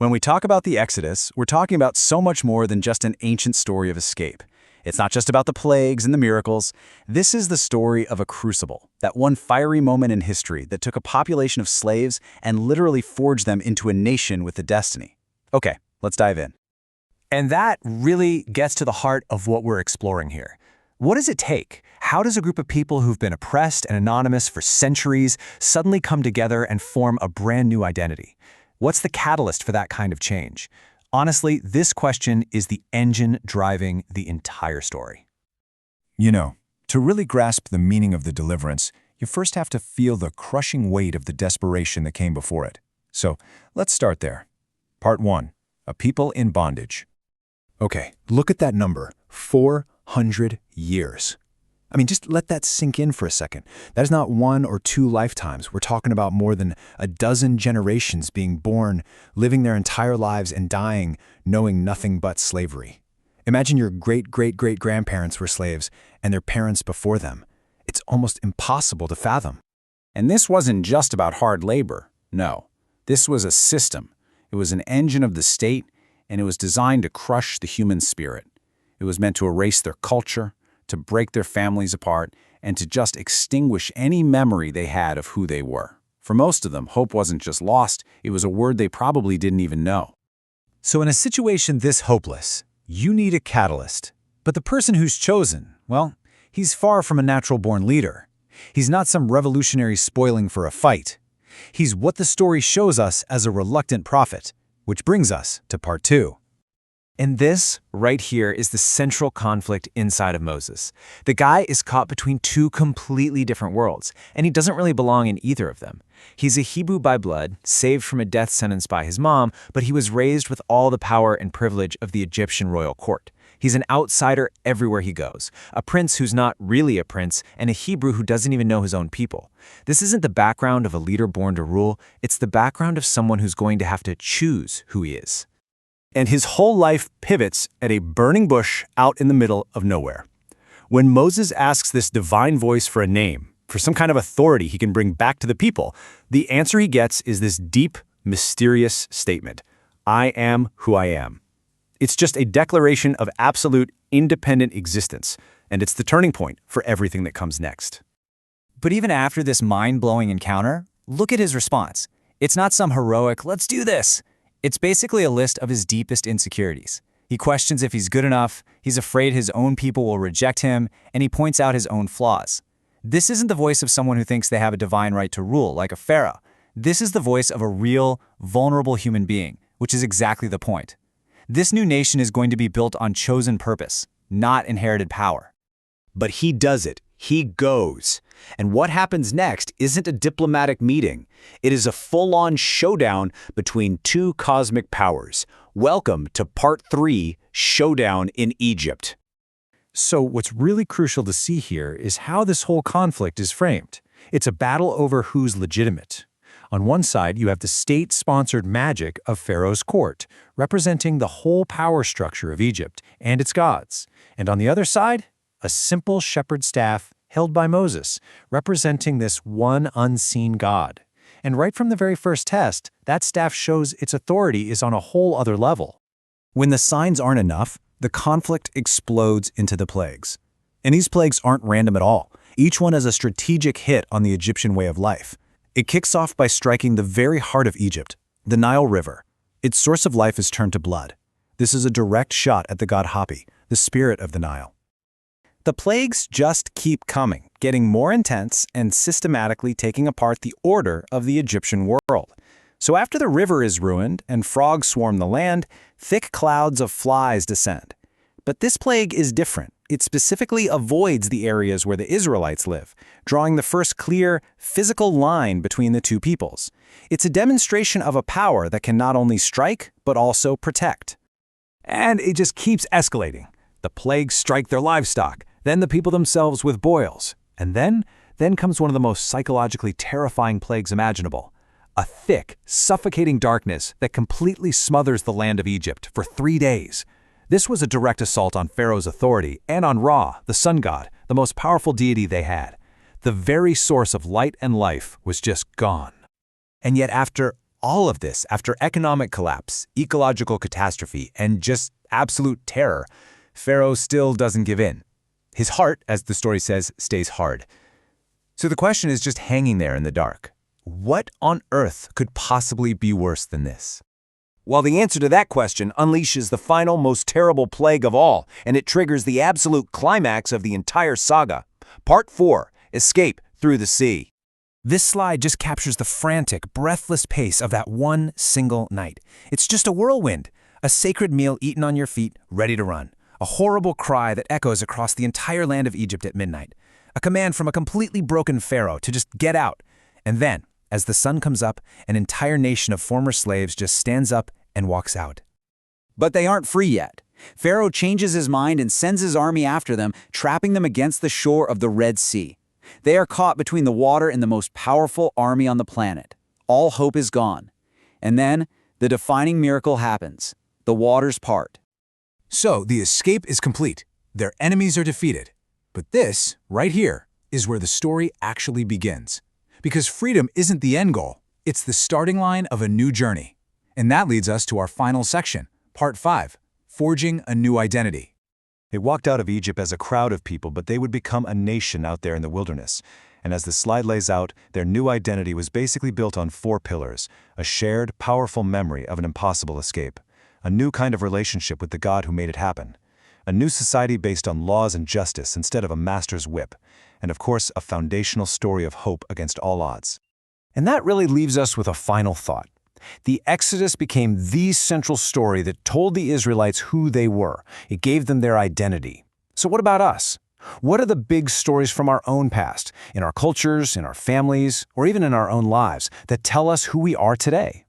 When we talk about the Exodus, we're talking about so much more than just an ancient story of escape. It's not just about the plagues and the miracles. This is the story of a crucible, that one fiery moment in history that took a population of slaves and literally forged them into a nation with a destiny. Okay, let's dive in. And that really gets to the heart of what we're exploring here. What does it take? How does a group of people who've been oppressed and anonymous for centuries suddenly come together and form a brand new identity? What's the catalyst for that kind of change? Honestly, this question is the engine driving the entire story. You know, to really grasp the meaning of the deliverance, you first have to feel the crushing weight of the desperation that came before it. So, let's start there. Part 1. A people in bondage. Okay, look at that number, 400 years. I mean, just let that sink in for a second. That is not 1 or 2 lifetimes. We're talking about more than a dozen generations being born, living their entire lives and dying, knowing nothing but slavery. Imagine your great-great-great-grandparents were slaves and their parents before them. It's almost impossible to fathom. And this wasn't just about hard labor. No, this was a system. It was an engine of the state, and it was designed to crush the human spirit. It was meant to erase their culture, to break their families apart, and to just extinguish any memory they had of who they were. For most of them, hope wasn't just lost, it was a word they probably didn't even know. So in a situation this hopeless, you need a catalyst. But the person who's chosen, well, he's far from a natural-born leader. He's not some revolutionary spoiling for a fight. He's what the story shows us as a reluctant prophet, which brings us to part 2. And this, right here, is the central conflict inside of Moses. The guy is caught between 2 completely different worlds, and he doesn't really belong in either of them. He's a Hebrew by blood, saved from a death sentence by his mom, but he was raised with all the power and privilege of the Egyptian royal court. He's an outsider everywhere he goes, a prince who's not really a prince, and a Hebrew who doesn't even know his own people. This isn't the background of a leader born to rule, it's the background of someone who's going to have to choose who he is. And his whole life pivots at a burning bush out in the middle of nowhere. When Moses asks this divine voice for a name, for some kind of authority he can bring back to the people, the answer he gets is this deep, mysterious statement: I am who I am. It's just a declaration of absolute, independent existence, and it's the turning point for everything that comes next. But even after this mind-blowing encounter, look at his response. It's not some heroic, let's do this. It's basically a list of his deepest insecurities. He questions if he's good enough, he's afraid his own people will reject him, and he points out his own flaws. This isn't the voice of someone who thinks they have a divine right to rule, like a pharaoh. This is the voice of a real, vulnerable human being, which is exactly the point. This new nation is going to be built on chosen purpose, not inherited power. But he does it. He goes. And what happens next isn't a diplomatic meeting. It is a full-on showdown between 2 cosmic powers. Welcome to Part 3, Showdown in Egypt. So what's really crucial to see here is how this whole conflict is framed. It's a battle over who's legitimate. On one side, you have the state-sponsored magic of Pharaoh's court, representing the whole power structure of Egypt and its gods. And on the other side, a simple shepherd staff held by Moses, representing this one unseen God. And right from the very first test, that staff shows its authority is on a whole other level. When the signs aren't enough, the conflict explodes into the plagues. And these plagues aren't random at all. Each one is a strategic hit on the Egyptian way of life. It kicks off by striking the very heart of Egypt, the Nile River. Its source of life is turned to blood. This is a direct shot at the god Hapi, the spirit of the Nile. The plagues just keep coming, getting more intense and systematically taking apart the order of the Egyptian world. So after the river is ruined and frogs swarm the land, thick clouds of flies descend. But this plague is different. It specifically avoids the areas where the Israelites live, drawing the first clear, physical line between the 2 peoples. It's a demonstration of a power that can not only strike, but also protect. And it just keeps escalating. The plagues strike their livestock, then the people themselves with boils. And then comes one of the most psychologically terrifying plagues imaginable. A thick, suffocating darkness that completely smothers the land of Egypt for 3 days. This was a direct assault on Pharaoh's authority and on Ra, the sun god, the most powerful deity they had. The very source of light and life was just gone. And yet after All of this after economic collapse, ecological catastrophe, and just absolute terror. Pharaoh still doesn't give in. His heart, as the story says, stays hard. So the question is just hanging there in the dark. What on earth could possibly be worse than this? Well, the answer to that question unleashes the final, most terrible plague of all, and it triggers the absolute climax of the entire saga. Part 4, Escape Through the Sea. This slide just captures the frantic, breathless pace of that one single night. It's just a whirlwind, a sacred meal eaten on your feet, ready to run. A horrible cry that echoes across the entire land of Egypt at midnight. A command from a completely broken pharaoh to just get out. And then, as the sun comes up, an entire nation of former slaves just stands up and walks out. But they aren't free yet. Pharaoh changes his mind and sends his army after them, trapping them against the shore of the Red Sea. They are caught between the water and the most powerful army on the planet. All hope is gone. And then, the defining miracle happens. The waters part. So, the escape is complete. Their enemies are defeated. But this, right here, is where the story actually begins. Because freedom isn't the end goal. It's the starting line of a new journey. And that leads us to our final section, Part 5, Forging a New Identity. They walked out of Egypt as a crowd of people, but they would become a nation out there in the wilderness. And as the slide lays out, their new identity was basically built on 4 pillars, a shared, powerful memory of an impossible escape, a new kind of relationship with the God who made it happen, a new society based on laws and justice instead of a master's whip, and of course, a foundational story of hope against all odds. And that really leaves us with a final thought. The Exodus became the central story that told the Israelites who they were. It gave them their identity. So what about us? What are the big stories from our own past, in our cultures, in our families, or even in our own lives, that tell us who we are today?